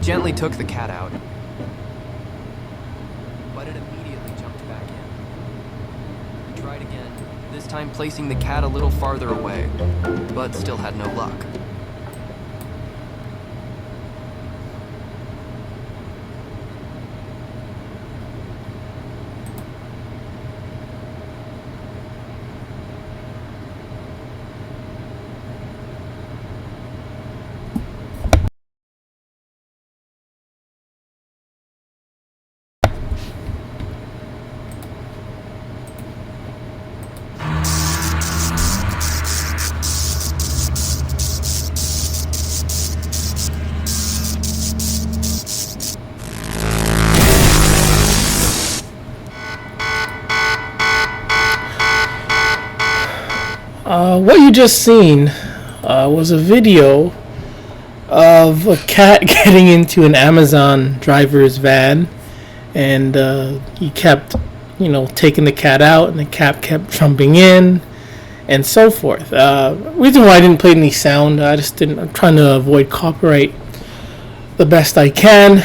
gently took the cat out, but it immediately jumped back in. We tried again, this time placing the cat a little farther away, but still had no luck. What you just seen was a video of a cat getting into an Amazon driver's van, and he kept, taking the cat out, and the cat kept jumping in, and so forth. Reason why I didn't play any sound, I'm trying to avoid copyright the best I can.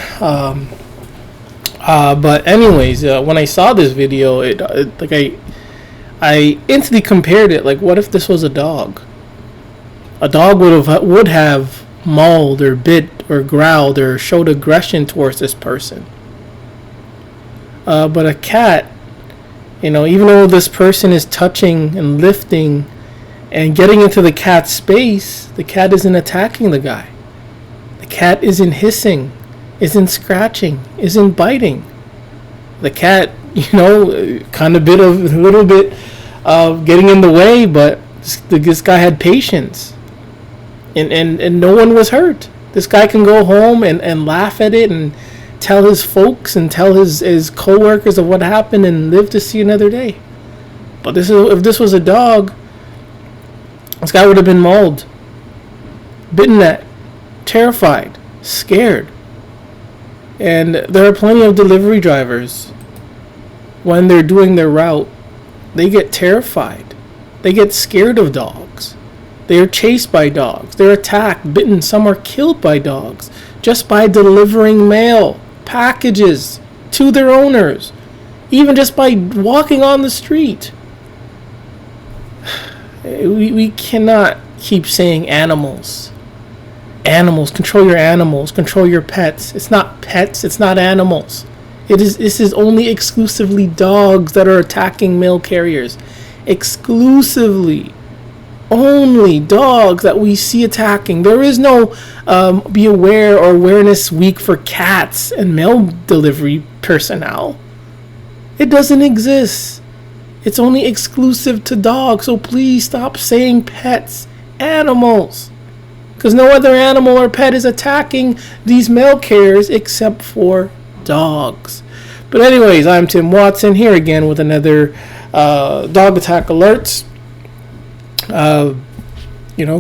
But anyways, when I saw this video, I instantly compared it. Like, what if this was a dog? A dog would have mauled or bit or growled or showed aggression towards this person. But a cat, even though this person is touching and lifting and getting into the cat's space, the cat isn't attacking the guy. The cat isn't hissing, isn't scratching, isn't biting. The cat, kind of a little bit of getting in the way, but this guy had patience, and no one was hurt. This guy can go home and laugh at it and tell his folks and tell his co-workers of what happened and live to see another day. But if this was a dog, this guy would have been mauled, bitten at, terrified, scared. And there are plenty of delivery drivers, when they're doing their route, they get terrified. They get scared of dogs. They are chased by dogs. They're attacked, bitten. Some are killed by dogs just by delivering mail, packages to their owners, even just by walking on the street. We cannot keep saying animals. Animals, control your animals, control your pets. It's not pets, it's not animals. This is only exclusively dogs that are attacking mail carriers. Exclusively. Only dogs that we see attacking. There is no Be Aware or Awareness Week for cats and mail delivery personnel. It doesn't exist. It's only exclusive to dogs. So please stop saying pets, animals. Because no other animal or pet is attacking these mail carriers except for dogs. But anyways, I'm Tim Watson here again with another dog attack alerts. I'm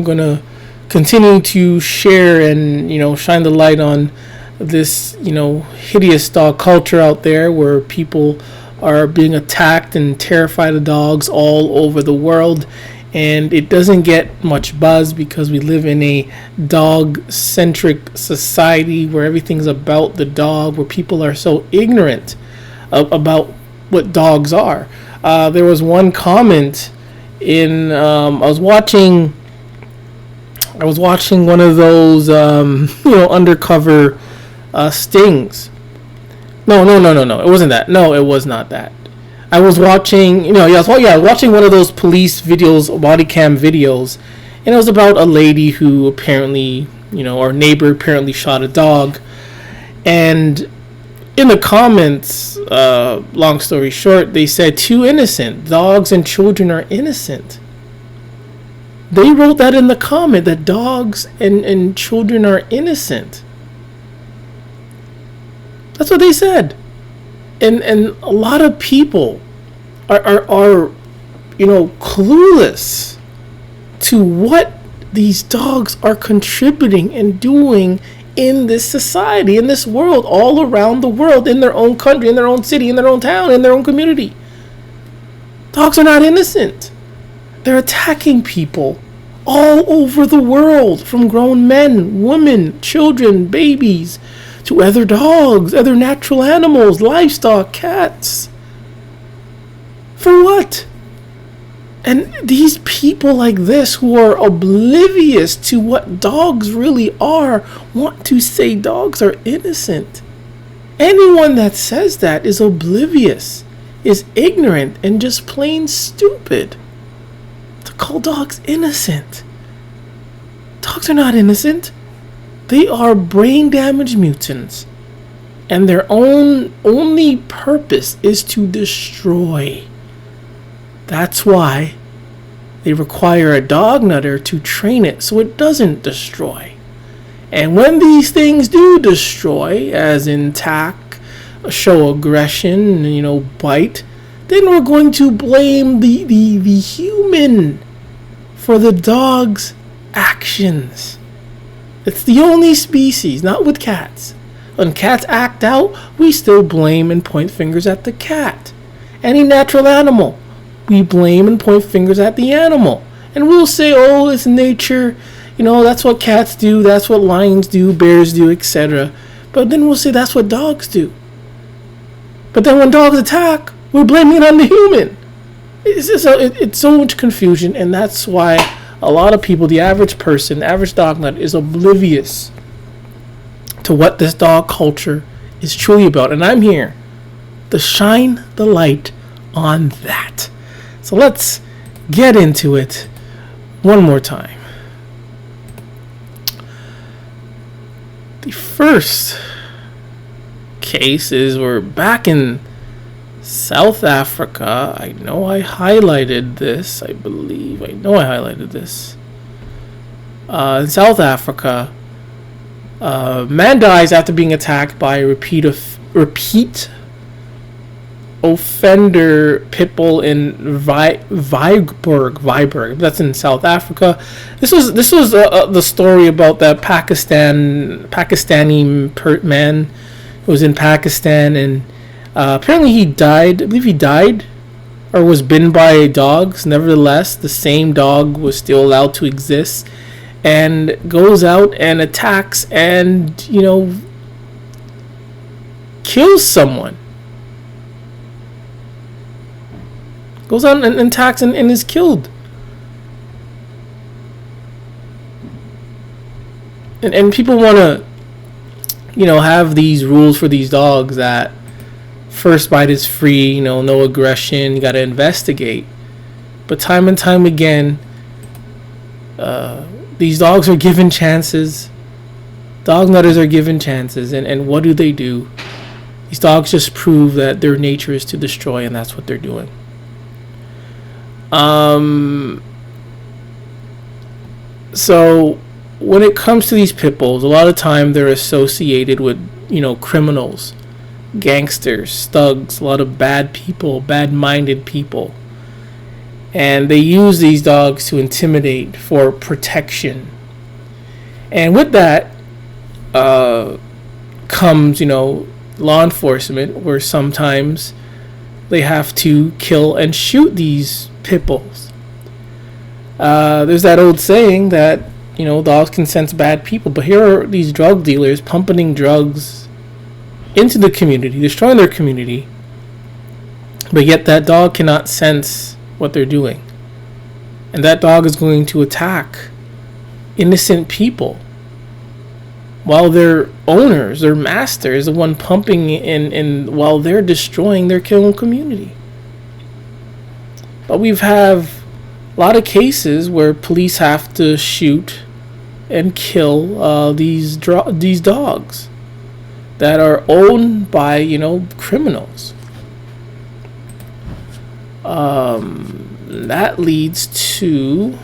gonna continue to share and shine the light on this hideous dog culture out there, where people are being attacked and terrified of dogs all over the world. And it doesn't get much buzz because we live in a dog-centric society where everything's about the dog, where people are so ignorant about what dogs are. There was one comment in I was watching one of those undercover stings. No, it wasn't that. No, it was not that. I was watching, watching one of those police videos, body cam videos, and it was about a lady who apparently, or neighbor apparently shot a dog. And in the comments, long story short, they said, too innocent. Dogs and children are innocent. They wrote that in the comment, that dogs and children are innocent. That's what they said. And a lot of people are clueless to what these dogs are contributing and doing in this society, in this world, all around the world, in their own country, in their own city, in their own town, in their own community. Dogs are not innocent. They're attacking people all over the world, from grown men, women, children, babies, to other dogs, other natural animals, livestock, cats. For what? And these people like this who are oblivious to what dogs really are want to say dogs are innocent. Anyone that says that is oblivious, is ignorant, and just plain stupid. To call dogs innocent. Dogs are not innocent. They are brain damaged mutants. And their only purpose is to destroy. That's why they require a dog nutter to train it so it doesn't destroy. And when these things do destroy, as in attack, show aggression, bite, then we're going to blame the human for the dog's actions. It's the only species, not with cats. When cats act out, we still blame and point fingers at the cat. Any natural animal, we blame and point fingers at the animal. And we'll say, oh, it's nature. That's what cats do. That's what lions do, bears do, etc. But then we'll say that's what dogs do. But then when dogs attack, we're blaming it on the human. It's so much confusion. And that's why a lot of people, the average person, the average dog nut, is oblivious to what this dog culture is truly about. And I'm here to shine the light on that. So let's get into it one more time. The first case is we're back in South Africa. I know I highlighted this. I know I highlighted this. In South Africa, man dies after being attacked by a repeat offender pit bull in Viberg. That's in South Africa. This was the story about that Pakistani man who was in Pakistan, and apparently he died. I believe he died or was bitten by dogs. Nevertheless, the same dog was still allowed to exist and goes out and attacks and kills someone. Goes on and attacks and is killed. And people want to, have these rules for these dogs that first bite is free, no aggression, you got to investigate. But time and time again, these dogs are given chances. Dog nutters are given chances. And what do? These dogs just prove that their nature is to destroy, and that's what they're doing. So when it comes to these pit bulls, a lot of time they're associated with, criminals, gangsters, thugs, a lot of bad people, bad-minded people. And they use these dogs to intimidate for protection. And with that comes, law enforcement, where sometimes they have to kill and shoot these pit bulls. There's that old saying that, dogs can sense bad people. But here are these drug dealers pumping drugs into the community, destroying their community. But yet that dog cannot sense what they're doing. And that dog is going to attack innocent people. While their owners, their master, is the one pumping in while they're destroying their killing community. But we've have a lot of cases where police have to shoot and kill these dogs that are owned by criminals. That leads to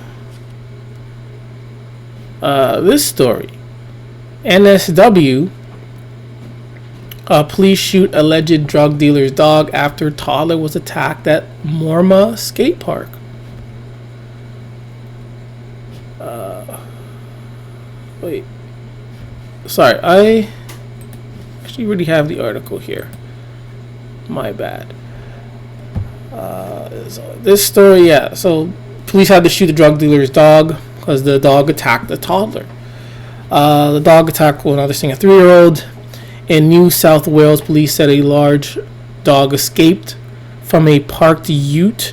this story. NSW, police shoot alleged drug dealer's dog after toddler was attacked at Morma skate park. Wait, sorry, I actually already have the article here. My bad. This story, yeah. So police had to shoot the drug dealer's dog because the dog attacked the toddler. The dog attacked another thing, a 3-year-old, In New South Wales, police said a large dog escaped from a parked ute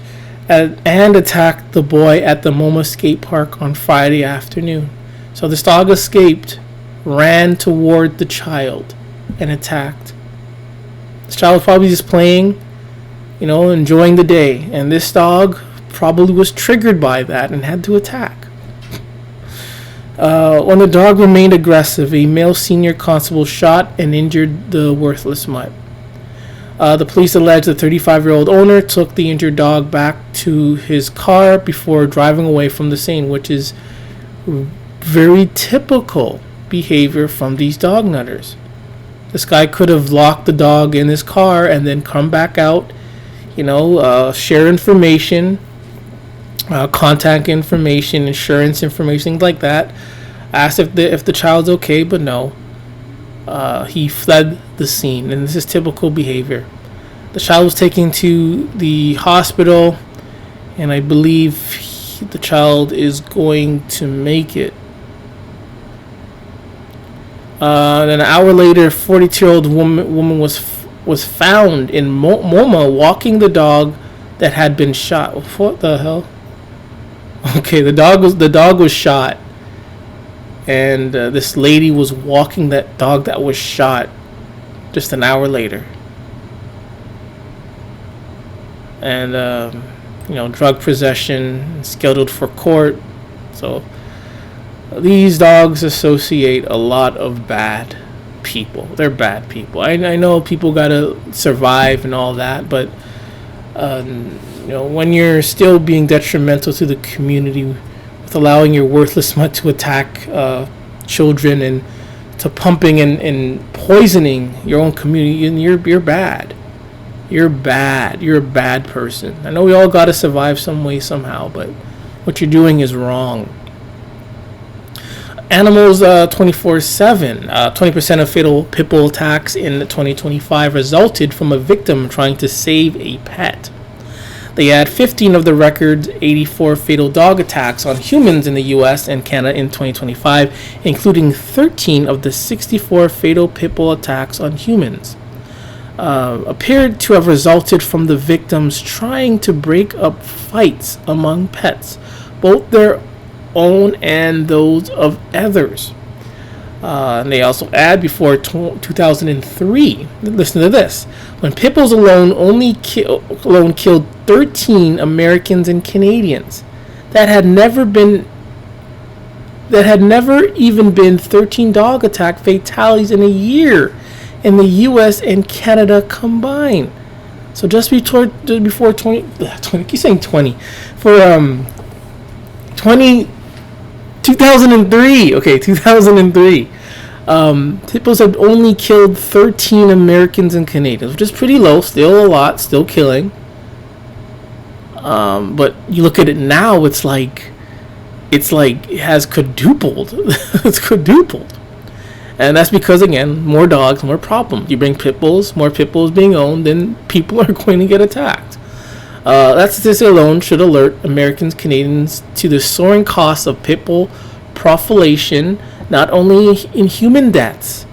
and attacked the boy at the MoMA skate park on Friday afternoon. So this dog escaped, ran toward the child, and attacked. This child was probably just playing, enjoying the day. And this dog probably was triggered by that and had to attack. When the dog remained aggressive, a male senior constable shot and injured the worthless mutt. The police allege the 35-year-old owner took the injured dog back to his car before driving away from the scene, which is very typical behavior from these dog nutters. This guy could have locked the dog in his car and then come back out, share information, contact information, insurance information, things like that. Asked if the child's okay, but no. He fled the scene, and this is typical behavior. The child was taken to the hospital, and I believe the child is going to make it. Then an hour later, 42-year-old woman was found in MoMA walking the dog that had been shot. What the hell? Okay, the dog was shot, and this lady was walking that dog that was shot just an hour later. And drug possession scheduled for court. So these dogs associate a lot of bad people. They're bad people. I know people gotta survive and all that, but when you're still being detrimental to the community with allowing your worthless mutt to attack children and to pumping and poisoning your own community, and you're bad. You're bad. You're a bad person. I know we all gotta survive some way, somehow, but what you're doing is wrong. Animals 24/7. 20% of fatal pit bull attacks in 2025 resulted from a victim trying to save a pet. They had 15 of the record's 84 fatal dog attacks on humans in the U.S. and Canada in 2025, including 13 of the 64 fatal pit bull attacks on humans. Appeared to have resulted from the victims trying to break up fights among pets, both their own and those of others. And they also add before 2003. Listen to this: when pit bulls alone killed 13 Americans and Canadians, that had never even been 13 dog attack fatalities in a year in the U.S. and Canada combined. So just before 20, keep saying 20, for 2003. Okay, 2003. Pit bulls had only killed 13 Americans and Canadians, which is pretty low. Still a lot. Still killing. But you look at it now, it's like it has quadrupled. It's quadrupled. And that's because, again, more dogs, more problems. You bring pit bulls, more pit bulls being owned, then people are going to get attacked. That statistic alone should alert Americans, Canadians to the soaring costs of pit bull proliferation, not only in human deaths,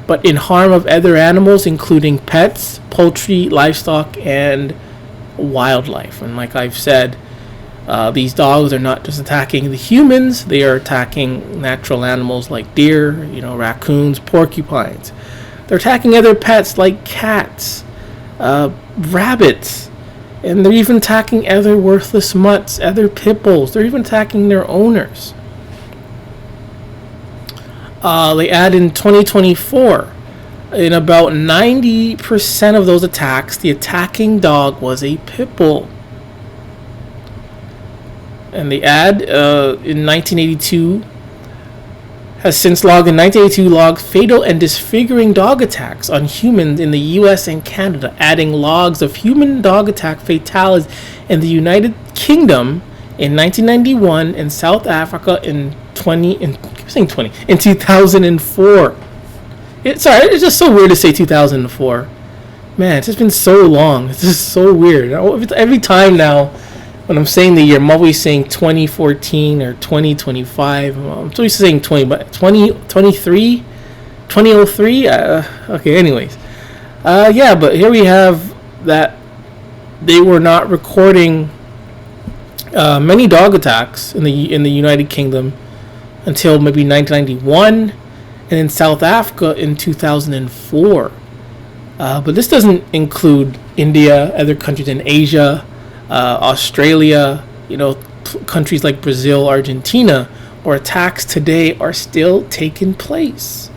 but in harm of other animals, including pets, poultry, livestock, and wildlife. And like I've said, these dogs are not just attacking the humans, they are attacking natural animals like deer, raccoons, porcupines. They're attacking other pets like cats, rabbits, and they're even attacking other worthless mutts, other pit bulls. They're even attacking their owners. They add in 2024, in about 90% of those attacks, the attacking dog was a pit bull. And they add in 1982 has since logged fatal and disfiguring dog attacks on humans in the U.S. and Canada, adding logs of human dog attack fatalities in the United Kingdom in 1991 and South Africa in 2004. It's just so weird to say 2004. Man, it's just been so long. It's just so weird. Every time now, when I'm saying the year, I'm always saying 2014 or 2025. I'm always saying 20, but 2023, 2003. Okay, anyways. Yeah, but here we have that they were not recording many dog attacks in the United Kingdom until maybe 1991, and in South Africa in 2004. But this doesn't include India, other countries in Asia, Australia, countries like Brazil, Argentina, where attacks today are still taking place.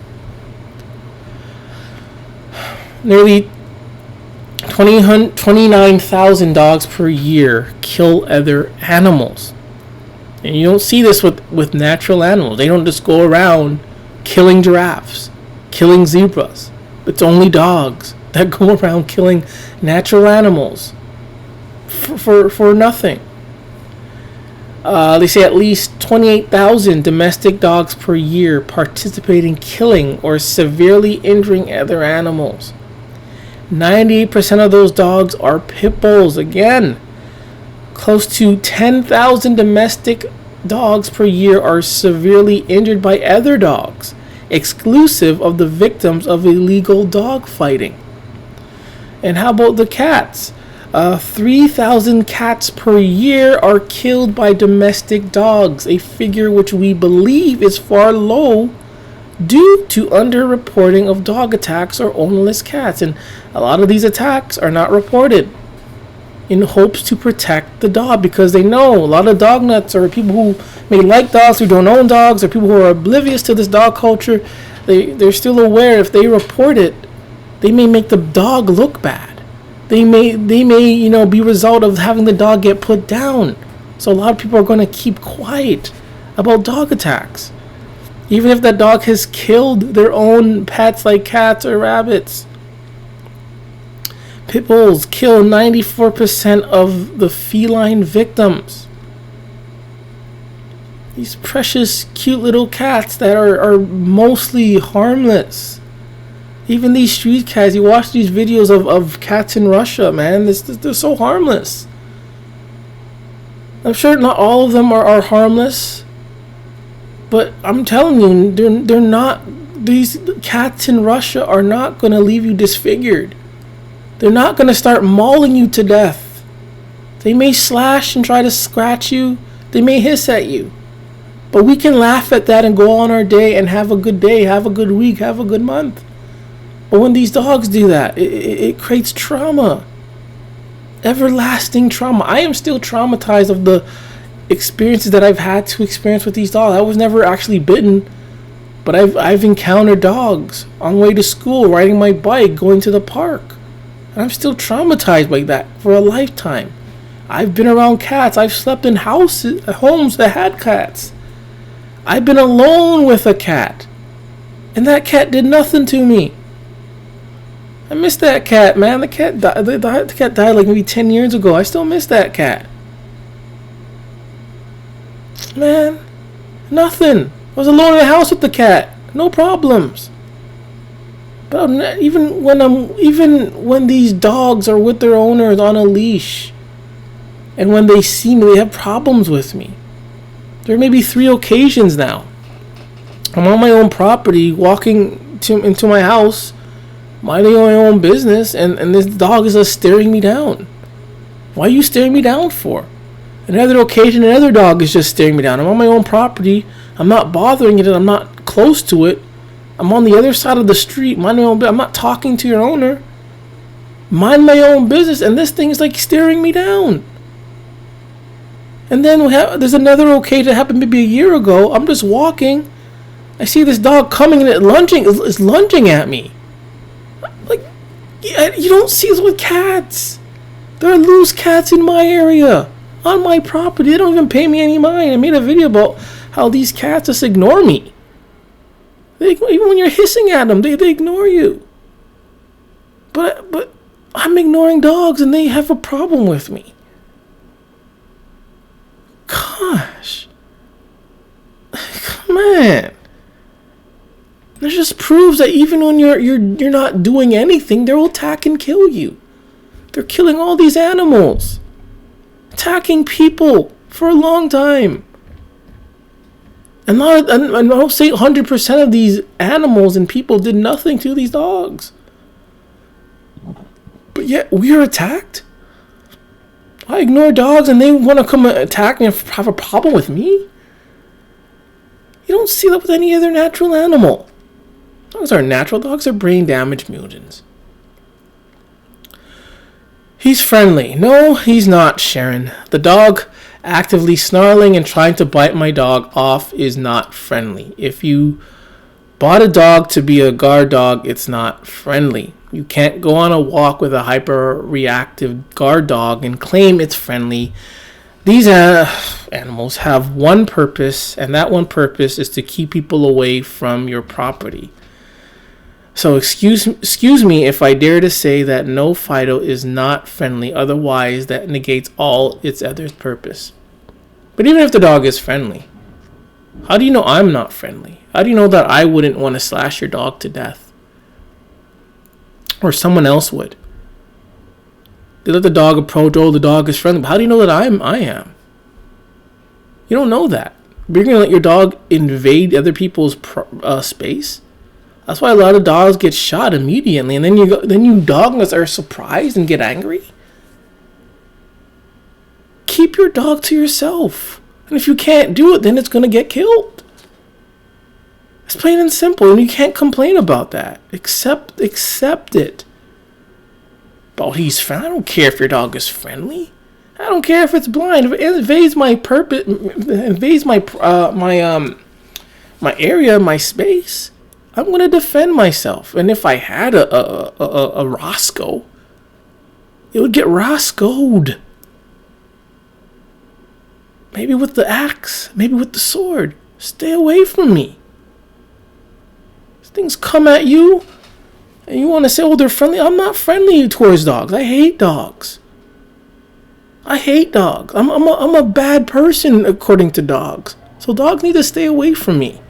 Nearly 29,000 dogs per year kill other animals. And you don't see this with natural animals. They don't just go around killing giraffes, killing zebras. It's only dogs that go around killing natural animals for nothing. They say at least 28,000 domestic dogs per year participate in killing or severely injuring other animals. 98% of those dogs are pit bulls. Again, close to 10,000 domestic dogs per year are severely injured by other dogs, exclusive of the victims of illegal dog fighting. And how about the cats? 3,000 cats per year are killed by domestic dogs, a figure which we believe is far low due to underreporting of dog attacks or ownerless cats. And a lot of these attacks are not reported in hopes to protect the dog, because they know a lot of dog nuts or people who may like dogs who don't own dogs, or people who are oblivious to this dog culture. They're still aware if they report it, they may make the dog look bad. They may be a result of having the dog get put down. So a lot of people are going to keep quiet about dog attacks, even if that dog has killed their own pets like cats or rabbits. Pit bulls kill 94% of the feline victims. These precious, cute little cats that are mostly harmless. Even these street cats, you watch these videos of cats in Russia, man, they're so harmless. I'm sure not all of them are harmless, but I'm telling you, they're not. These cats in Russia are not going to leave you disfigured. They're not going to start mauling you to death. They may slash and try to scratch you. They may hiss at you. But we can laugh at that and go on our day and have a good day, have a good week, have a good month. But when these dogs do that, it creates trauma. Everlasting trauma. I am still traumatized of the experiences that I've had to experience with these dogs. I was never actually bitten, but I've encountered dogs on the way to school, riding my bike, going to the park. And I'm still traumatized by that for a lifetime. I've been around cats. I've slept in homes that had cats. I've been alone with a cat, and that cat did nothing to me. I miss that cat, man. The cat died like maybe 10 years ago. I still miss that cat. Man, nothing. I was alone in the house with the cat. No problems. But even when these dogs are with their owners on a leash, and when they see me, they have problems with me. There may be 3 occasions now. I'm on my own property, walking into my house, minding my own business, and this dog is just staring me down. Why are you staring me down for? Another occasion, another dog is just staring me down. I'm on my own property. I'm not bothering it, and I'm not close to it. I'm on the other side of the street, minding my own business. I'm not talking to your owner. Mind my own business, and this thing is like staring me down. And then there's another occasion that happened maybe a year ago. I'm just walking. I see this dog coming and it's lunging at me. Like, you don't see this with cats. There are loose cats in my area, on my property. They don't even pay me any mind. I made a video about how these cats just ignore me. Even when you're hissing at them, they ignore you. But I'm ignoring dogs and they have a problem with me. Gosh. Come on. This just proves that even when you're not doing anything, they'll attack and kill you. They're killing all these animals. Attacking people for a long time. And I'll say 100% of these animals and people did nothing to these dogs. But yet we are attacked. I ignore dogs and they want to come attack me and have a problem with me. You don't see that with any other natural animal. Dogs aren't natural. Dogs are brain damaged mutants. He's friendly. No, he's not, Sharon. The dog actively snarling and trying to bite my dog off is not friendly. If you bought a dog to be a guard dog, it's not friendly. You can't go on a walk with a hyper-reactive guard dog and claim it's friendly. These animals have one purpose, and that one purpose is to keep people away from your property. So excuse me if I dare to say that no Fido is not friendly, otherwise that negates all its other purpose. But even if the dog is friendly, how do you know I'm not friendly? How do you know that I wouldn't want to slash your dog to death? Or someone else would? They let the dog approach, the dog is friendly. But how do you know that I am? You don't know that. But you're going to let your dog invade other people's space? That's why a lot of dogs get shot immediately, and then you dogs are surprised and get angry. Keep your dog to yourself, and if you can't do it, then it's gonna get killed. It's plain and simple, and you can't complain about that. Accept it. But he's friendly. I don't care if your dog is friendly. I don't care if it's blind. If it invades my purpose, invades my area, my space, I'm going to defend myself. And if I had a Roscoe, it would get Roscoed. Maybe with the axe, maybe with the sword. Stay away from me. These things come at you, and you want to say, oh, they're friendly. I'm not friendly towards dogs. I hate dogs. I'm a bad person according to dogs. So dogs need to stay away from me.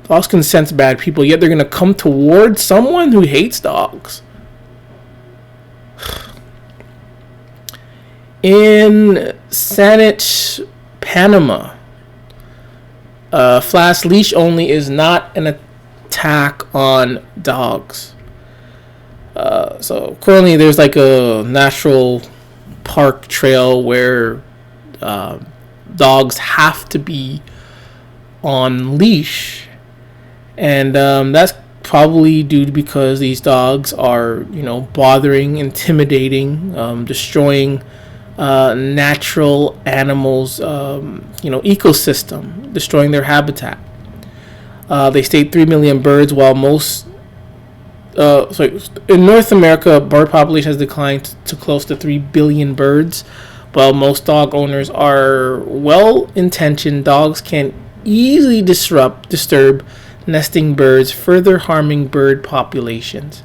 Dogs can sense bad people, yet they're going to come towards someone who hates dogs. In Saanich, Panama, flash leash only is not an attack on dogs. So currently there's like a natural park trail where dogs have to be on leash. And that's probably due to because these dogs are, bothering, intimidating, destroying natural animals, ecosystem, destroying their habitat. They state 3 million birds, while most, in North America, bird population has declined to close to 3 billion birds. While most dog owners are well-intentioned, dogs can easily disturb nesting birds, further harming bird populations.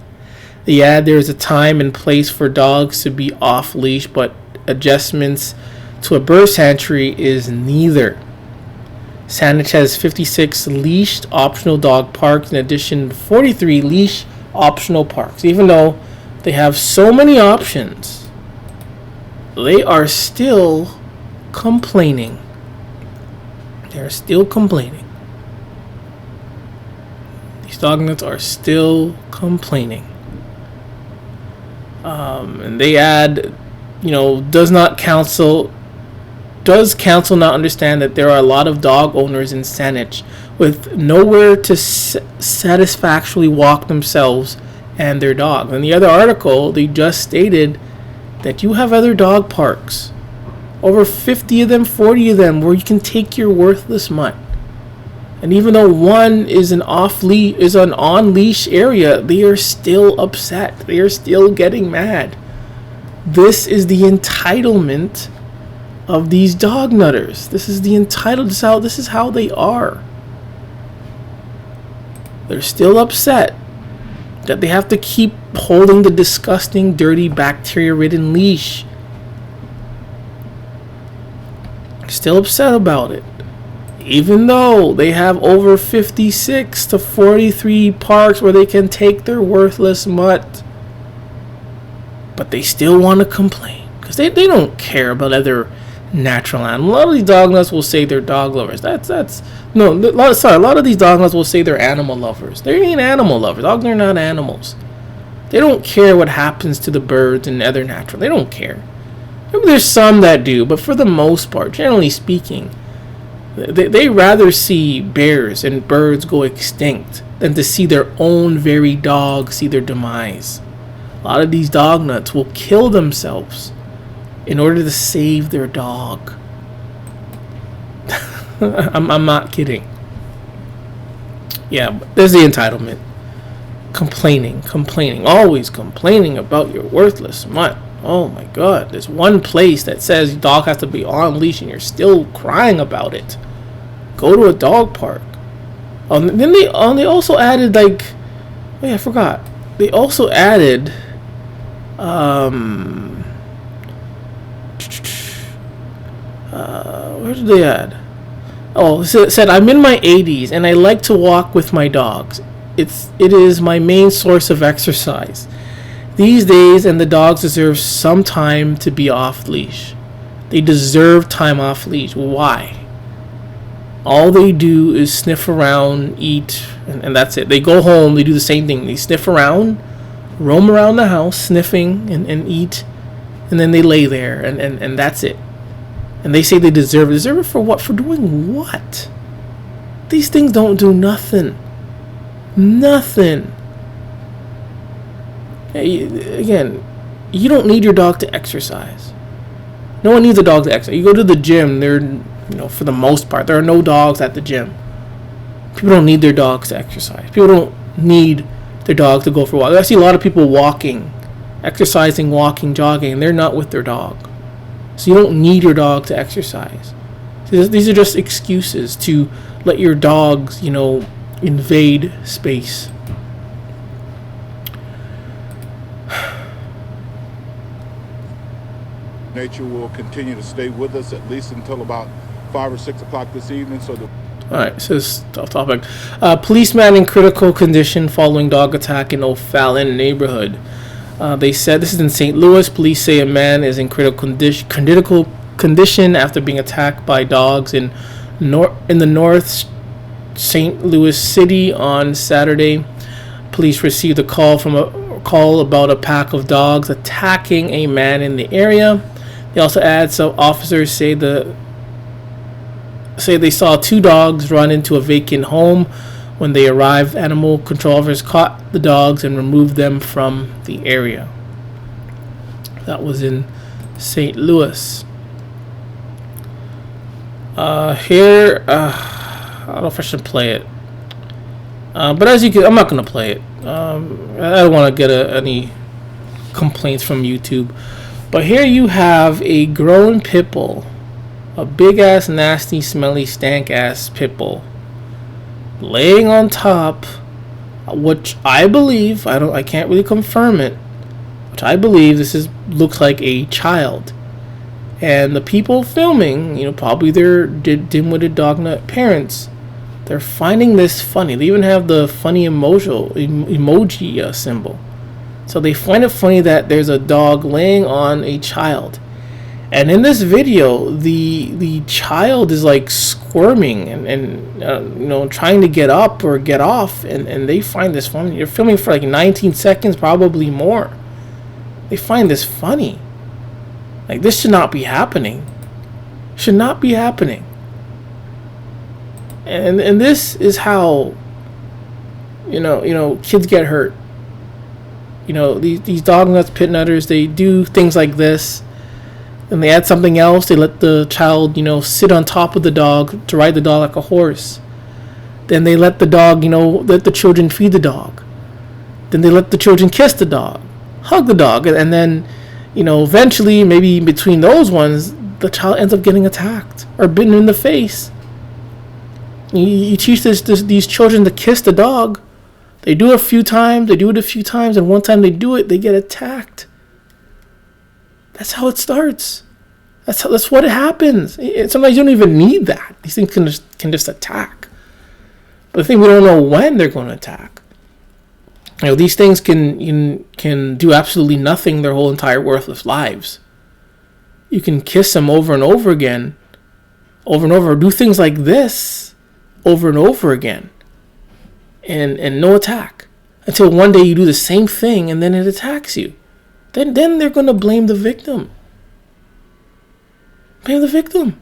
They add there is a time and place for dogs to be off leash, but adjustments to a bird sanctuary is neither. Saanich has 56 leashed optional dog parks, in addition to 43 leash optional parks. Even though they have so many options, they are still complaining. They're still complaining. These dog nuts are still complaining. And they add, does council not understand that there are a lot of dog owners in Saanich with nowhere to satisfactorily walk themselves and their dogs? In the other article, they just stated that you have other dog parks, over 50 of them, 40 of them, where you can take your worthless mutt. And even though one is an on-leash area, they are still upset. They are still getting mad. This is the entitlement of these dog nutters. This is how they are. They're still upset that they have to keep holding the disgusting, dirty, bacteria-ridden leash. They're still upset about it. Even though they have over 56 to 43 parks where they can take their worthless mutt. But they still want to complain. Because they don't care about other natural animal. A lot of these dog nuts will say they're dog lovers. A lot of these dog nuts will say they're animal lovers. They ain't animal lovers. Dogs are not animals. They don't care what happens to the birds and other natural. They don't care. Maybe there's some that do, but for the most part, generally speaking, they rather see bears and birds go extinct than to see their own very dog see their demise. A lot of these dog nuts will kill themselves in order to save their dog. I'm not kidding. Yeah, but there's the entitlement. Complaining, always complaining about your worthless mutt. Oh my god, there's one place that says your dog has to be on leash and you're still crying about it. Go to a dog park. Then they also added I forgot. They also added where did they add? Oh, it said I'm in my 80s and I like to walk with my dogs. It is my main source of exercise these days, and the dogs deserve some time to be off leash. They deserve time off leash. Why? All they do is sniff around, eat, and that's it. They go home, they do the same thing. They sniff around, roam around the house, sniffing and eat, and then they lay there, and that's it. And they say they deserve it. Deserve it for what? For doing what? These things don't do nothing. Nothing. Again, you don't need your dog to exercise. No one needs a dog to exercise. You go to the gym, for the most part, there are no dogs at the gym. People don't need their dogs to exercise. People don't need their dog to go for a walk. I see a lot of people walking, exercising, walking, jogging, and they're not with their dog. So you don't need your dog to exercise. These are just excuses to let your dogs, invade space. Nature will continue to stay with us at least until about 5 or 6 o'clock this evening. So Alright, so this is off topic. Policeman in critical condition following dog attack in O'Fallon neighborhood. They said, this is in St. Louis, police say a man is in critical condition after being attacked by dogs in the North St. Louis City on Saturday. Police received a call about a pack of dogs attacking a man in the area. They also add some officers say they saw 2 dogs run into a vacant home. When they arrived, animal control officers caught the dogs and removed them from the area. That was in St. Louis. Here, I don't know if I should play it. But as you can, I'm not going to play it. I don't want to get any complaints from YouTube. But here you have a grown pit bull. A big ass, nasty, smelly, stank ass pit bull. Laying on top, which I believe, I can't really confirm it, which I believe looks like a child. And the people filming, probably their dim-witted dognut parents, they're finding this funny. They even have the funny emoji symbol. So they find it funny that there's a dog laying on a child. And in this video, the child is like squirming and trying to get up or get off, and they find this funny. They're filming for like 19 seconds, probably more. They find this funny. Like, this should not be happening. Should not be happening. And this is how kids get hurt. These dog nuts, pit nutters, they do things like this. And they add something else. They let the child, sit on top of the dog to ride the dog like a horse. Then they let the dog, let the children feed the dog. Then they let the children kiss the dog, hug the dog. And then, eventually, maybe between those ones, the child ends up getting attacked or bitten in the face. You teach these children to kiss the dog. They do it a few times, and one time they do it, they get attacked. That's how it starts. That's what happens. Sometimes you don't even need that. These things can just attack. But the thing, we don't know when they're going to attack. These things can do absolutely nothing their whole entire worthless lives. You can kiss them over and over again, over and over. Do things like this over and over again, and no attack. Until one day you do the same thing and then it attacks you. Then they're going to blame the victim. Blame the victim.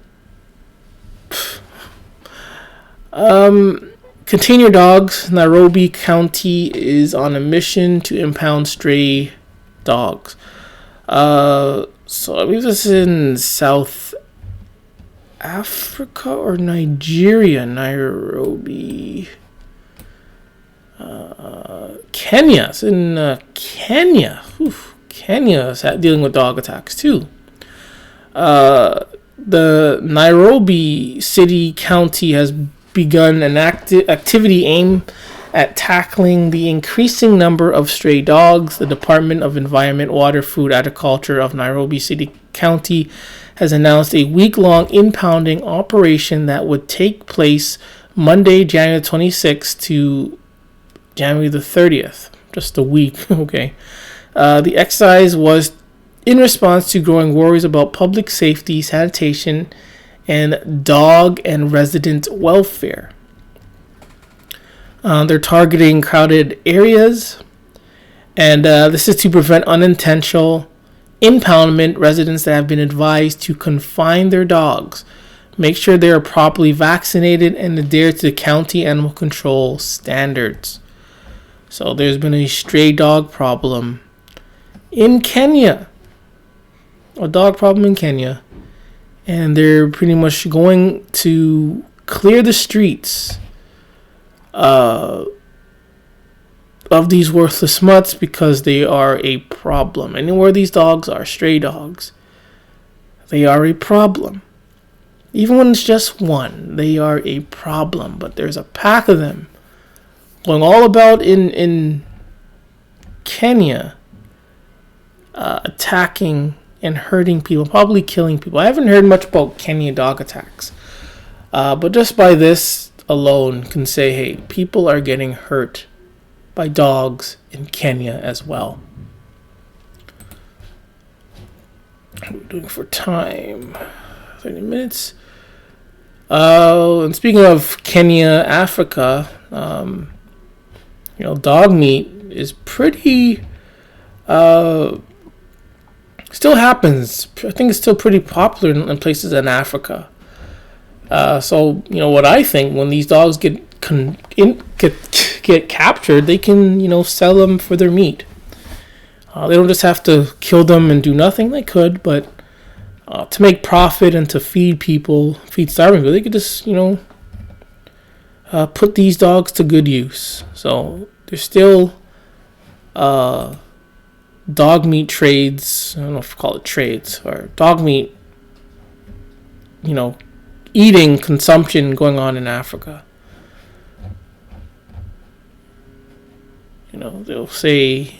Contain your dogs. Nairobi County is on a mission to impound stray dogs. So I believe this is in South Africa or Nigeria. Nairobi. Kenya. It's in Kenya. Kenya is dealing with dog attacks too. The Nairobi City County has begun an activity aimed at tackling the increasing number of stray dogs. The Department of Environment, Water, Food, Agriculture of Nairobi City County has announced a week-long impounding operation that would take place Monday, January 26th to January the 30th. Just a week, okay. The exercise was in response to growing worries about public safety, sanitation, and dog and resident welfare. They're targeting crowded areas, and this is to prevent unintentional impoundment. Residents that have been advised to confine their dogs, make sure they are properly vaccinated, and adhere to the county animal control standards. So there's been a stray dog problem in Kenya. A dog problem in Kenya. And they're pretty much going to clear the streets of these worthless mutts because they are a problem. Anywhere these dogs are, stray dogs, they are a problem. Even when it's just one, they are a problem. But there's a pack of them going all about in Kenya, attacking and hurting people, probably killing people. I haven't heard much about Kenya dog attacks. But just by this alone can say, hey, people are getting hurt by dogs in Kenya as well. What are we doing for time? 30 minutes. And speaking of Kenya, Africa, dog meat is pretty... still happens. I think it's still pretty popular in places in Africa. So what I think, when these dogs get captured, they can sell them for their meat. They don't just have to kill them and do nothing. They could, but to make profit and to feed starving people, they could just put these dogs to good use. So there's still dog meat trades. I don't know if you call it trades, or dog meat, eating consumption going on in Africa. They'll say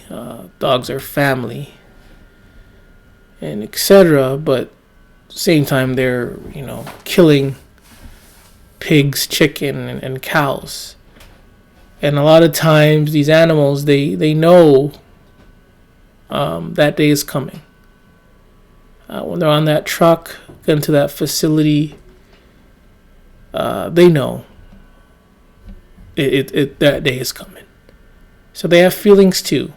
dogs are family and etc. But at the same time, they're killing pigs, chicken, and cows. And a lot of times, these animals they know that day is coming. When they're on that truck, get into that facility, they know that day is coming. So they have feelings too.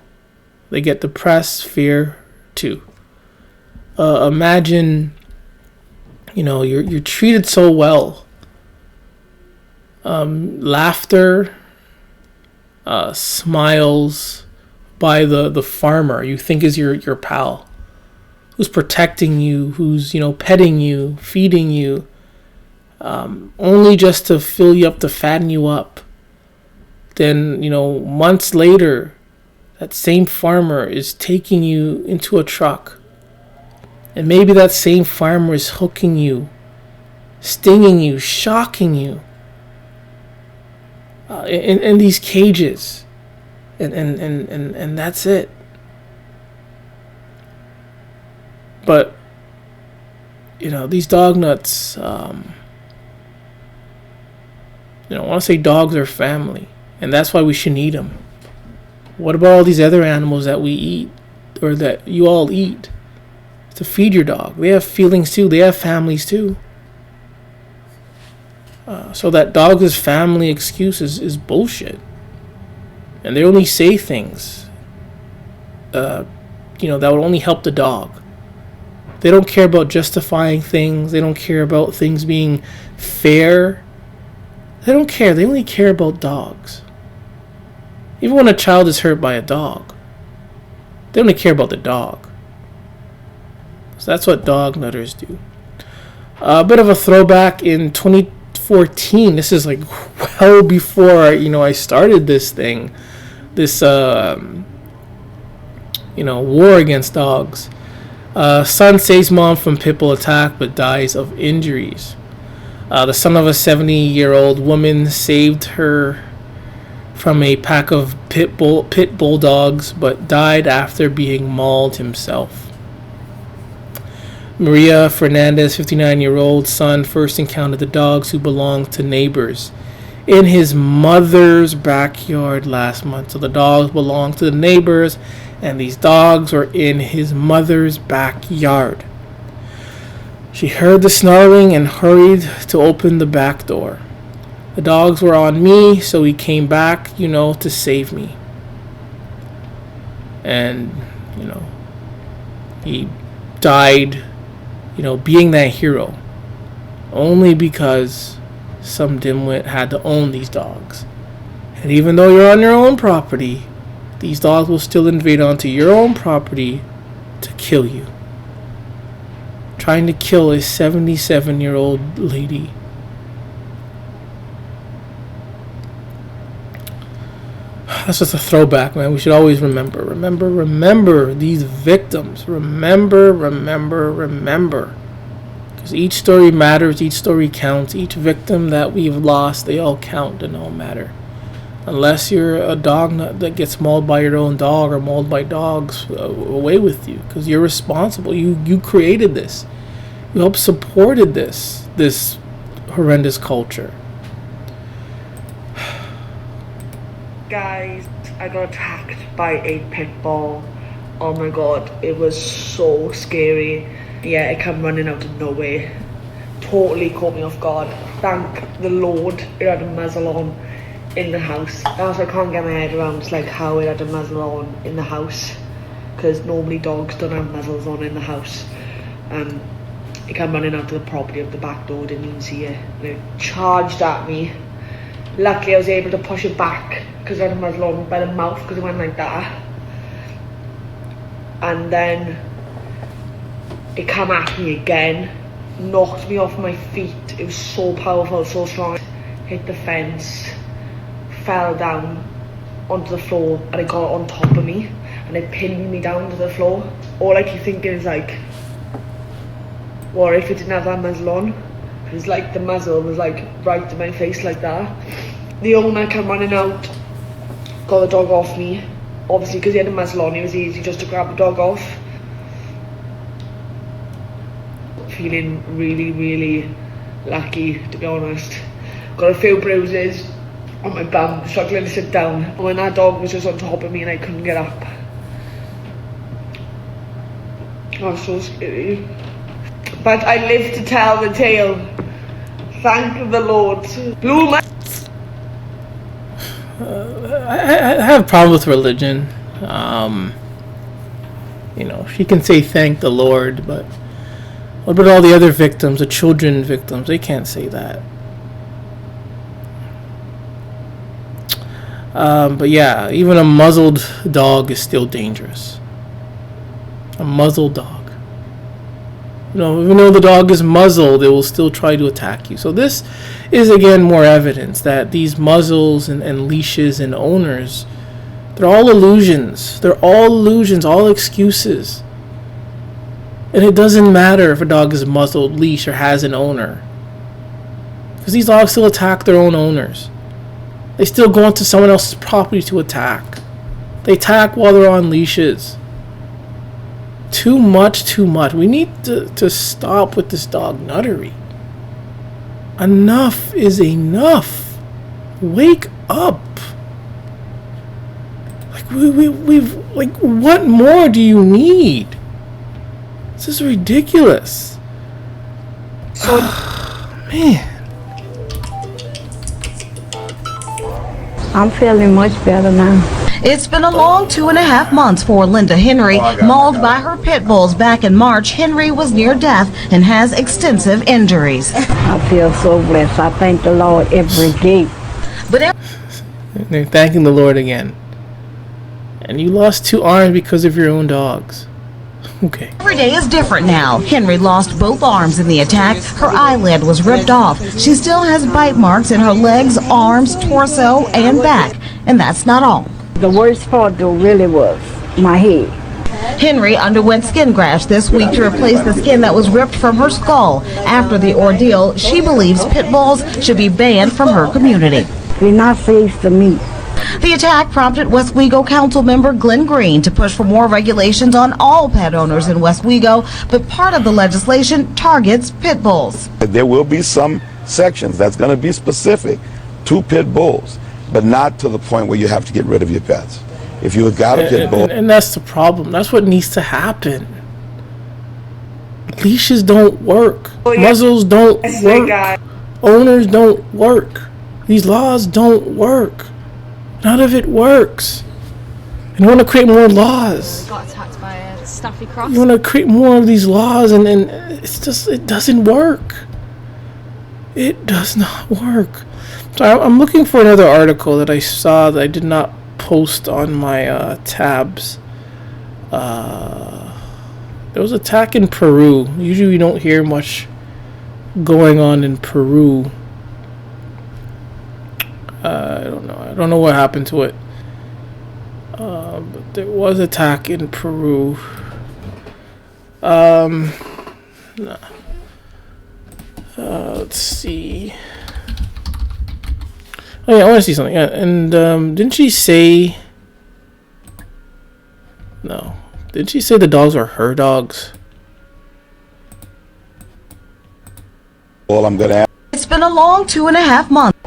They get depressed, fear too. Imagine, you're treated so well. Laughter, smiles by the farmer you think is your pal, who's protecting you, who's petting you, feeding you, only just to fill you up, to fatten you up. Then months later, that same farmer is taking you into a truck, and maybe that same farmer is hooking you, stinging you, shocking you in these cages. And that's it. But these dog nuts, I want to say dogs are family, and that's why we shouldn't eat them. What about all these other animals that we eat, or that you all eat? to feed your dog. They have feelings too. They have families too. So that dog is family excuse is bullshit. And they only say things, that would only help the dog. They don't care about justifying things. They don't care about things being fair. They don't care. They only care about dogs. Even when a child is hurt by a dog, they only care about the dog. So that's what dog nutters do. A bit of a throwback in 2014. This is like well before I started this thing. This war against dogs. Son saves mom from pit bull attack but dies of injuries. The son of a 70-year-old woman saved her from a pack of pit bull dogs but died after being mauled himself. Maria Fernandez, 59-year-old son, first encountered the dogs who belonged to neighbors in his mother's backyard last month. So the dogs belonged to the neighbors, and these dogs were in his mother's backyard. She heard the snarling and hurried to open the back door. The dogs were on me, so he came back, to save me. And, he died, being that hero. Only because some dimwit had to own these dogs. And even though you're on your own property, these dogs will still invade onto your own property to kill you. Trying to kill a 77-year-old lady. That's just a throwback, man. We should always remember these victims. Remember. Because each story matters, each story counts. Each victim that we've lost, they all count and all matter. Unless you're a dog that gets mauled by your own dog or mauled by dogs, away with you. Because you're responsible. You created this. You helped supported this horrendous culture. Guys, I got attacked by a pit bull. Oh my god, it was so scary. Yeah, it came running out of nowhere. Totally caught me off guard. Thank the Lord it had a muzzle on in the house. That's what I can't get my head around. It's like how it had a muzzle on in the house. Because normally dogs don't have muzzles on in the house. It came running out to the property of the back door, didn't even see it. And it charged at me. Luckily I was able to push it back because I had a muzzle on by the mouth because it went like that. And then it came at me again, knocked me off my feet. It was so powerful, so strong. Hit the fence, fell down onto the floor, and it got on top of me and it pinned me down to the floor. All I keep thinking is like, what if it didn't have that muzzle on? Because like the muzzle was like right to my face like that. The owner came running out, got the dog off me. Obviously because he had a muzzle on, it was easy just to grab the dog off. Feeling really, really lucky, to be honest. Got a few bruises on my bum, struggling to sit down. And when that dog was just on top of me and I couldn't get up. I was so scary. But I live to tell the tale. Thank the Lord. Blew my... I have a problem with religion. She can say thank the Lord, but what about all the other victims, the children victims? They can't say that. But yeah, even a muzzled dog is still dangerous. A muzzled dog. Even though the dog is muzzled, it will still try to attack you. So this is, again, more evidence that these muzzles and leashes and owners, they're all illusions. They're all illusions, all excuses. And it doesn't matter if a dog is muzzled, leash, or has an owner. Because these dogs still attack their own owners. They still go onto someone else's property to attack. They attack while they're on leashes. Too much. We need to stop with this dog nuttery. Enough is enough. Wake up. Like we've what more do you need? This is ridiculous. Man. I'm feeling much better now. It's been a long 2.5 months for Linda Henry. Mauled by her pit bulls back in March, Henry was near death and has extensive injuries. I feel so blessed. I thank the Lord every day. But They're thanking the Lord again. And you lost 2 arms because of your own dogs. Okay. every day is different now. Henry lost both arms in the attack. Her eyelid was ripped off. She still has bite marks in her legs, arms, torso, and back. And that's not all. The worst part though really was my head. Henry underwent skin grafts this week to replace the skin that was ripped from her skull. After the ordeal, she believes pit bulls should be banned from her community. They're not safe to me. The attack prompted Westwego Council member Glenn Green to push for more regulations on all pet owners in Westwego, but part of the legislation targets pit bulls. There will be some sections that's going to be specific to pit bulls, but not to the point where you have to get rid of your pets. If you have got a pit bull... And that's the problem. That's what needs to happen. Leashes don't work. Muzzles don't work. Owners don't work. These laws don't work. None of it works. You want to create more laws. Got attacked by a snappy cross. You want to create more of these laws, and it's just, it doesn't work. It does not work. So I'm looking for another article that I saw that I did not post on my tabs. There was an attack in Peru. Usually we don't hear much going on in Peru. I don't know what happened to it. But there was an attack in Peru. Let's see. Oh yeah, I want to see something. Yeah, and didn't she say? No, didn't she say the dogs are her dogs? All I'm going to ask. It's been a long 2.5 months.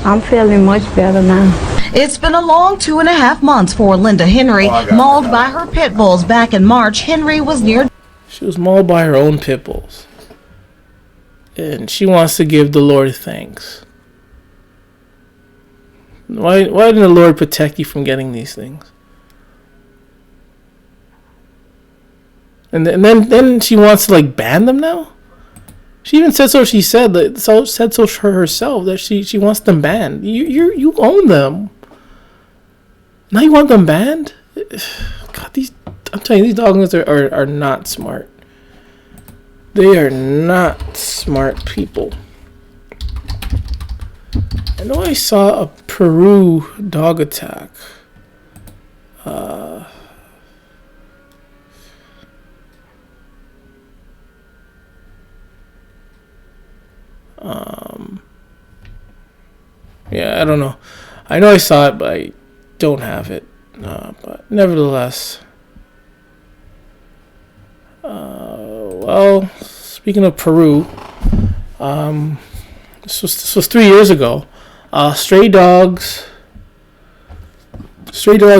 I'm feeling much better now. It's been a long 2.5 months for Linda Henry. Mauled by her pit bulls back in March, Henry was near. She was mauled by her own pit bulls. And she wants to give the Lord thanks. Why didn't the Lord protect you from getting these things? And then she wants to like ban them now? She even said so. She said that said so herself that she wants them banned. You own them. Now you want them banned? God, I'm telling you, these dogs are not smart. They are not smart people. I know I saw a Peru dog attack. Yeah, I don't know. I know I saw it, but I don't have it. But nevertheless. Well, speaking of Peru, this was 3 years ago. Stray dogs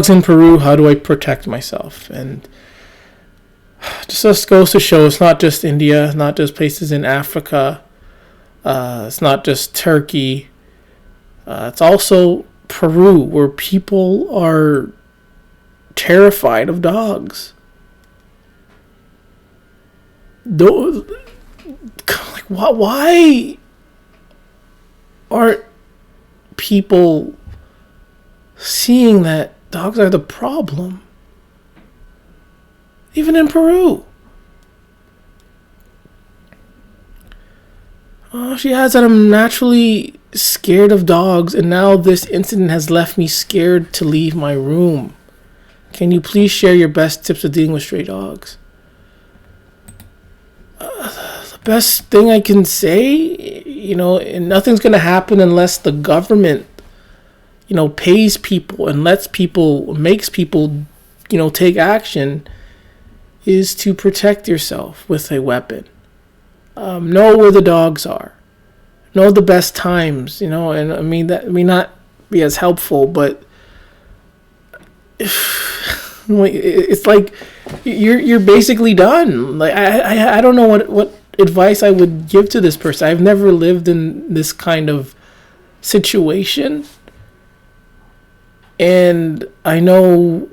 in Peru. How do I protect myself? And just goes to show it's not just India, it's not just places in Africa. It's not just Turkey. It's also Peru, where people are terrified of dogs. Like, why aren't people seeing that dogs are the problem? Even in Peru. She has that I'm naturally scared of dogs, and now this incident has left me scared to leave my room. Can you please share your best tips of dealing with stray dogs? The best thing I can say, and nothing's going to happen unless the government, pays people and makes people, take action, is to protect yourself with a weapon. Know where the dogs are. Know the best times, and I mean that may not be as helpful, but it's like you're basically done. Like I don't know what advice I would give to this person. I've never lived in this kind of situation, and I know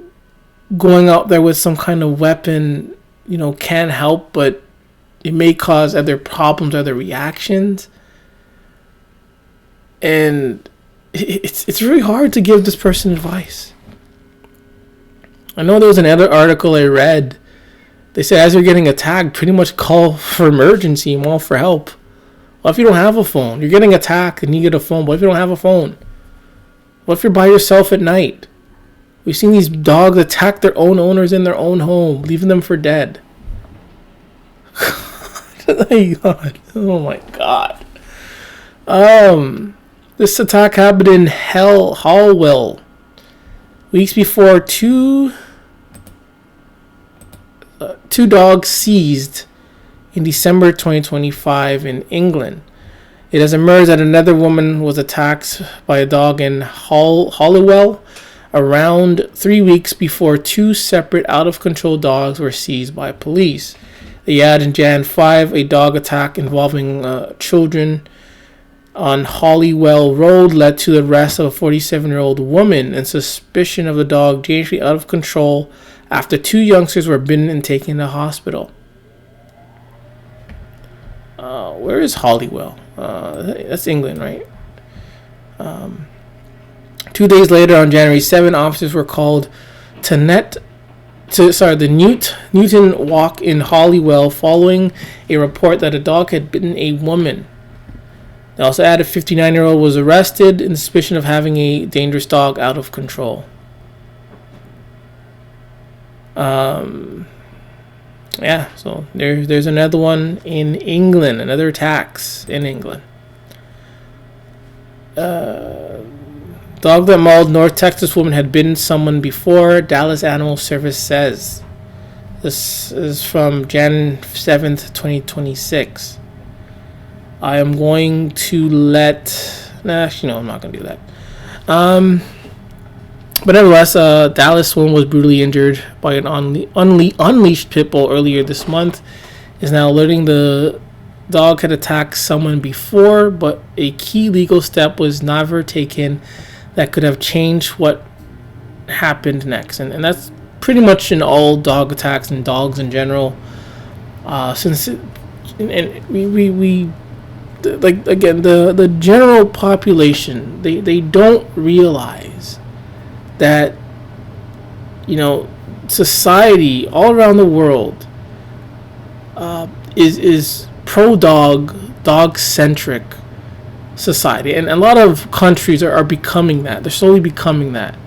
going out there with some kind of weapon, can help, but it may cause other problems, other reactions, and it's really hard to give this person advice. I know there was another article I read. They said as you're getting attacked, pretty much call for emergency and call for help. What if you don't have a phone? You're getting attacked and you get a phone. What if you don't have a phone? What if you're by yourself at night? We've seen these dogs attack their own owners in their own home, leaving them for dead. Oh my god. This attack happened in Holwell. Weeks before, two dogs seized in December 2025 in England. It has emerged that another woman was attacked by a dog in Holwell around 3 weeks before two separate out-of-control dogs were seized by police. They had in Jan 5 a dog attack involving children on Holywell Road led to the arrest of a 47-year-old woman and suspicion of the dog dangerously out of control after two youngsters were bitten and taken to hospital. Where is Holywell? That's England, right? 2 days later, on January 7, officers were called to the Newton Walk in Holywell following a report that a dog had bitten a woman. They also added a 59-year-old was arrested in suspicion of having a dangerous dog out of control. So there's another one in England, another attacks in England. Dog that mauled North Texas woman had bitten someone before, Dallas Animal Service says. This is from Jan 7th, 2026. I am going to I'm not going to do that. But nevertheless, Dallas woman was brutally injured by an unleashed pit bull earlier this month. Is now alerting the dog had attacked someone before, but a key legal step was never taken that could have changed what happened next. And that's pretty much in all dog attacks and dogs in general. The general population, they don't realize that society all around the world is pro dog centric society, and a lot of countries are becoming that. They're slowly becoming that.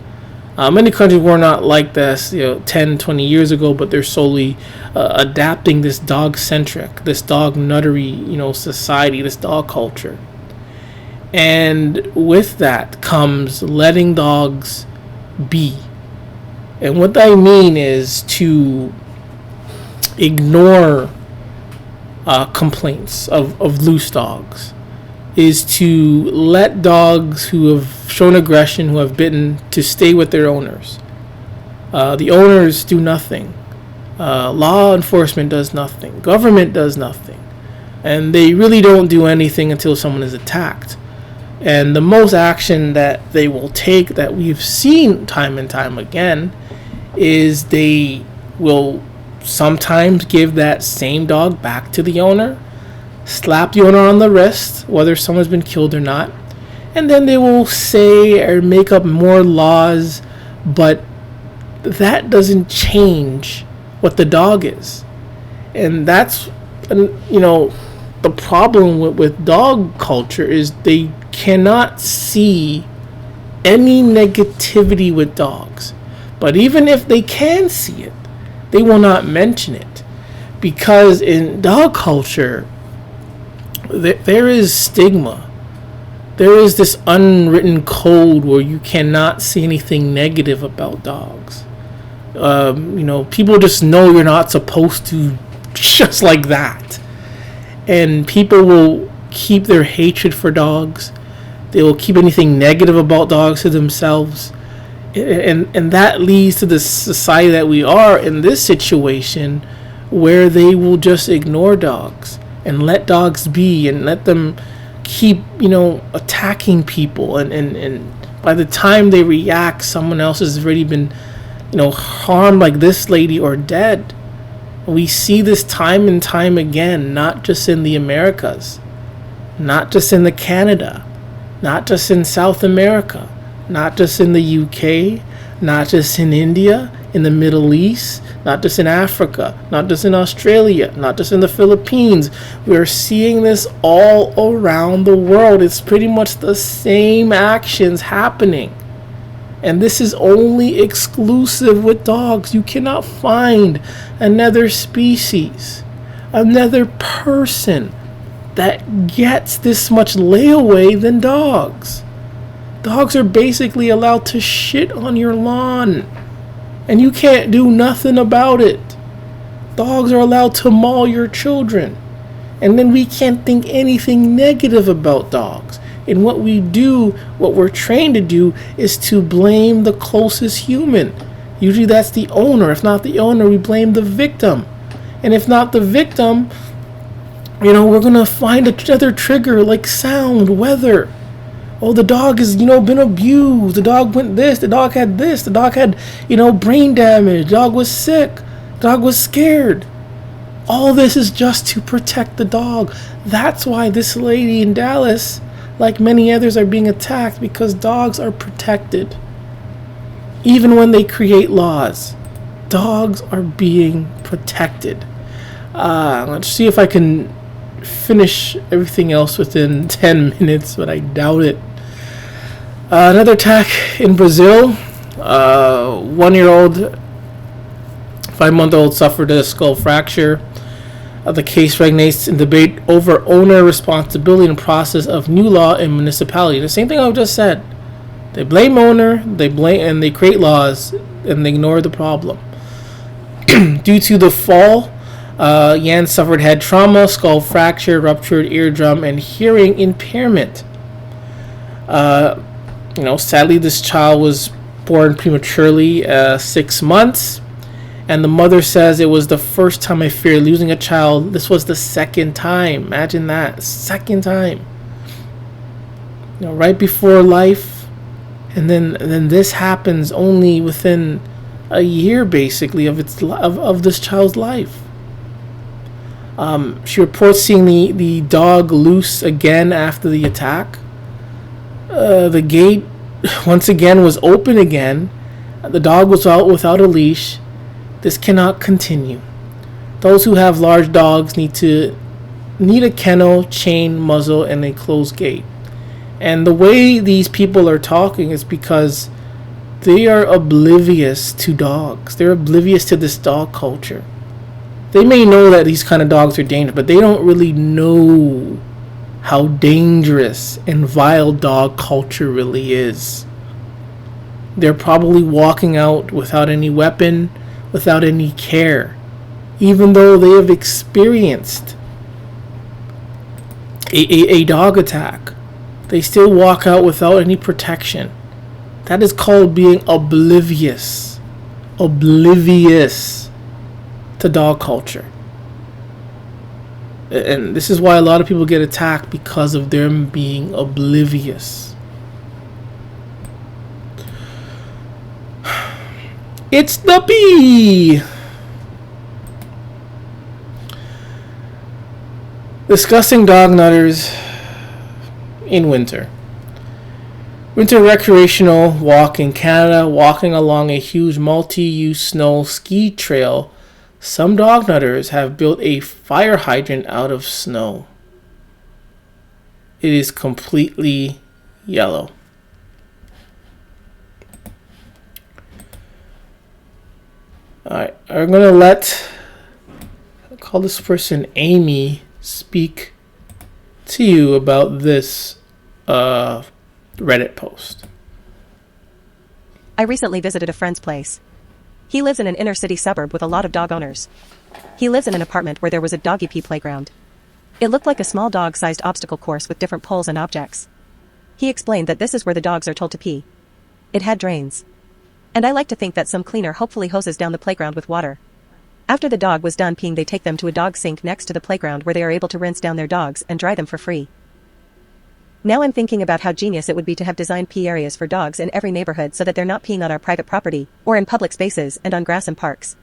Many countries were not like this 10, 20 years ago, but they're slowly adapting this dog-centric, this dog nuttery, society, this dog culture. And with that comes letting dogs be. And what I mean is to ignore complaints of loose dogs, is to let dogs who have shown aggression, who have bitten, to stay with their owners. The owners do nothing. Law enforcement does nothing. Government does nothing. And they really don't do anything until someone is attacked. And the most action that they will take, that we've seen time and time again, is they will sometimes give that same dog back to the owner, slap the owner on the wrist, whether someone's been killed or not, and then they will say or make up more laws, but that doesn't change what the dog is. And that's, the problem with dog culture is they cannot see any negativity with dogs. But even if they can see it, they will not mention it, because in dog culture, there is stigma. There is this unwritten code where you cannot see anything negative about dogs. People just know you're not supposed to, just like that. And people will keep their hatred for dogs. They will keep anything negative about dogs to themselves. And that leads to the society that we are in this situation, where they will just ignore dogs and let dogs be and let them keep, attacking people, and by the time they react, someone else has already been, harmed, like this lady, or dead. We see this time and time again, not just in the Americas, not just in the Canada, not just in South America, not just in the UK, not just in India, in the Middle East, not just in Africa, not just in Australia, not just in the Philippines. We're seeing this all around the world. It's pretty much the same actions happening. And this is only exclusive with dogs. You cannot find another species, another person that gets this much layaway than dogs. Dogs are basically allowed to shit on your lawn, and you can't do nothing about it. Dogs are allowed to maul your children, and then we can't think anything negative about dogs. And what we do, what we're trained to do, is to blame the closest human. Usually that's the owner. If not the owner, we blame the victim. And if not the victim, we're going to find another trigger like sound, weather. Oh, the dog has, been abused. The dog went this. The dog had this. The dog had, brain damage. The dog was sick. The dog was scared. All this is just to protect the dog. That's why this lady in Dallas, like many others, are being attacked, because dogs are protected. Even when they create laws, dogs are being protected. Let's see if I can finish everything else within 10 minutes, but I doubt it. Another attack in Brazil. 1-year-old, 5-month-old suffered a skull fracture. The case resonates in debate over owner responsibility and process of new law in municipality. The same thing I just said. They blame owner, they create laws, and they ignore the problem. Due to the fall, Yan suffered head trauma, skull fracture, ruptured eardrum, and hearing impairment. Sadly, this child was born prematurely, 6 months. And the mother says, it was the first time I feared losing a child. This was the second time. Imagine that. Second time. Right before life. And then this happens only within a year, basically, of this child's life. She reports seeing the dog loose again after the attack. The gate, once again, was open again. The dog was out without a leash. This cannot continue. Those who have large dogs need a kennel, chain, muzzle, and a closed gate. And the way these people are talking is because they are oblivious to dogs. They're oblivious to this dog culture. They may know that these kind of dogs are dangerous, but they don't really know how dangerous and vile dog culture really is. They're probably walking out without any weapon, without any care, even though they have experienced a dog attack. They still walk out without any protection. That is called being oblivious to dog culture. And this is why a lot of people get attacked, because of them being oblivious. It's the bee! Discussing dog nutters in winter. Winter recreational walk in Canada, walking along a huge multi-use snow ski trail. Some dog nutters have built a fire hydrant out of snow. It is completely yellow. Alright, I'm gonna call this person Amy speak to you about this Reddit post. I recently visited a friend's place. He lives in an inner city suburb with a lot of dog owners. He lives in an apartment where there was a doggy pee playground. It looked like a small dog-sized obstacle course with different poles and objects. He explained that this is where the dogs are told to pee. It had drains. And I like to think that some cleaner hopefully hoses down the playground with water. After the dog was done peeing, they take them to a dog sink next to the playground where they are able to rinse down their dogs and dry them for free. Now I'm thinking about how genius it would be to have designed pee areas for dogs in every neighborhood so that they're not peeing on our private property, or in public spaces and on grass in parks.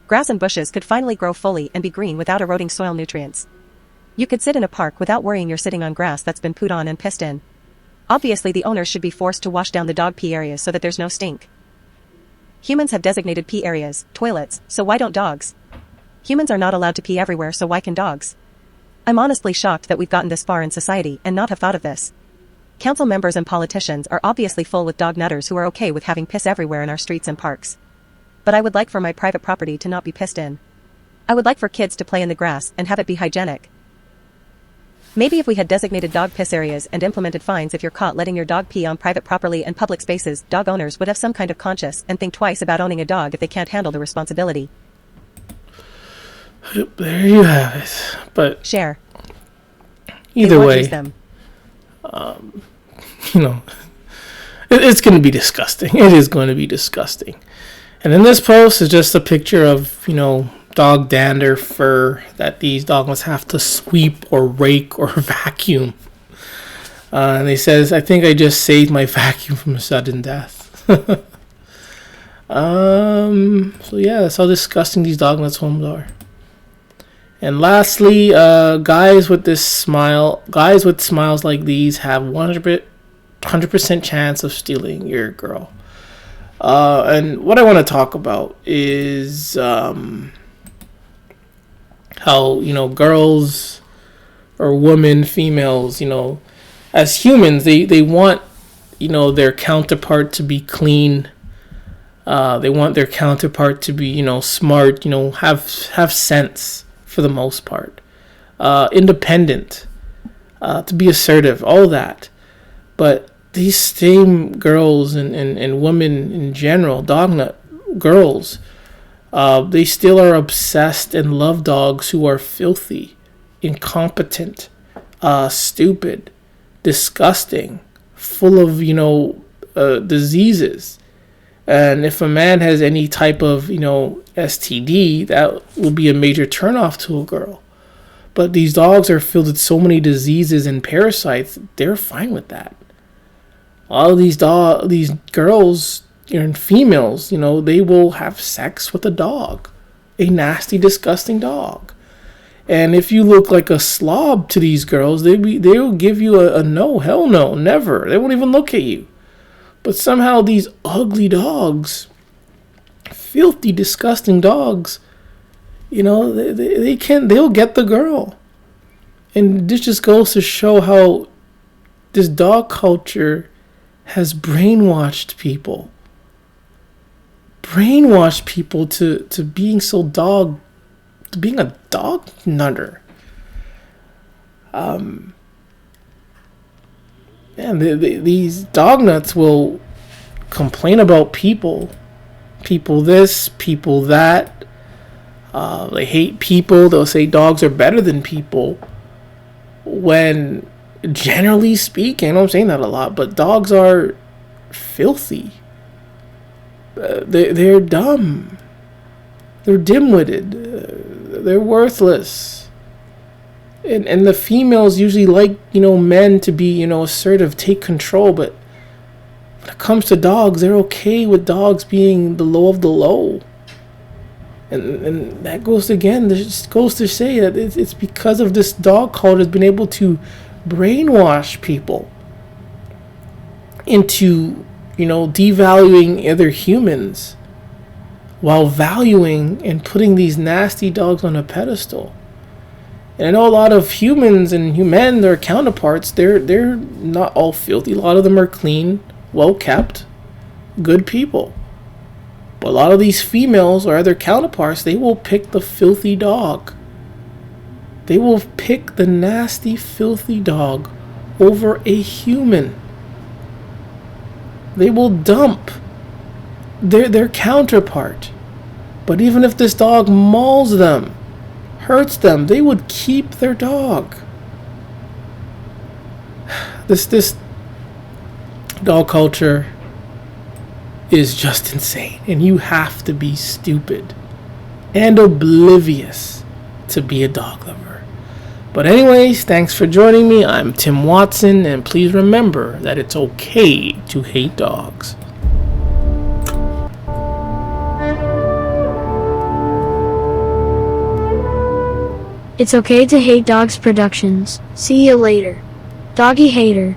Grass and bushes could finally grow fully and be green without eroding soil nutrients. You could sit in a park without worrying you're sitting on grass that's been pooed on and pissed in. Obviously the owners should be forced to wash down the dog pee areas so that there's no stink. Humans have designated pee areas, toilets, so why don't dogs? Humans are not allowed to pee everywhere, so why can dogs? I'm honestly shocked that we've gotten this far in society and not have thought of this. Council members and politicians are obviously full with dog nutters who are okay with having piss everywhere in our streets and parks. But I would like for my private property to not be pissed in. I would like for kids to play in the grass and have it be hygienic. Maybe if we had designated dog piss areas and implemented fines if you're caught letting your dog pee on private property and public spaces, dog owners would have some kind of conscience and think twice about owning a dog if they can't handle the responsibility. There you have it. But share. Either way, them. It's going to be disgusting. It is going to be disgusting. And in this post is just a picture of, dog dander, fur that these dogs have to sweep or rake or vacuum. And they says, I think I just saved my vacuum from sudden death. So yeah, that's how disgusting these dog nuts homes are. And lastly, guys with smiles like these have 100% chance of stealing your girl. And what I want to talk about is how, girls or women, females, as humans, they want, their counterpart to be clean. They want their counterpart to be, smart, have sense for the most part. Independent, to be assertive, all that. But these same girls and women in general, dognut girls, they still are obsessed and love dogs who are filthy, incompetent, stupid, disgusting, full of, diseases. And if a man has any type of, STD, that will be a major turnoff to a girl. But these dogs are filled with so many diseases and parasites, they're fine with that. All of these girls and females, they will have sex with a dog, a nasty, disgusting dog. And if you look like a slob to these girls, they will give you a no, hell no, never. They won't even look at you. But somehow these ugly dogs, filthy, disgusting dogs, they'll get the girl. And this just goes to show how this dog culture has brainwashed people. Brainwashed people to being to being a dog nutter. And these dog nuts will complain about people this, people that. They hate people. They'll say dogs are better than people. When, generally speaking, I know I'm saying that a lot, but dogs are filthy. They're dumb. They're dim-witted. They're worthless. And the females usually like, men to be, assertive, take control. But when it comes to dogs, they're okay with dogs being the low of the low. And that goes to say that it's because of this dog culture has been able to brainwash people into, devaluing other humans while valuing and putting these nasty dogs on a pedestal. And I know a lot of humans and men, their counterparts, they're not all filthy. A lot of them are clean, well kept, good people. But a lot of these females or other counterparts, they will pick the filthy dog. They will pick the nasty, filthy dog over a human. They will dump their counterpart. But even if this dog mauls them, hurts them, they would keep their dog. This dog culture is just insane. And you have to be stupid and oblivious to be a dog lover. But anyways, thanks for joining me. I'm Tim Watson, and please remember that it's okay to hate dogs. It's Okay to Hate Dogs Productions. See you later. Doggy Hater.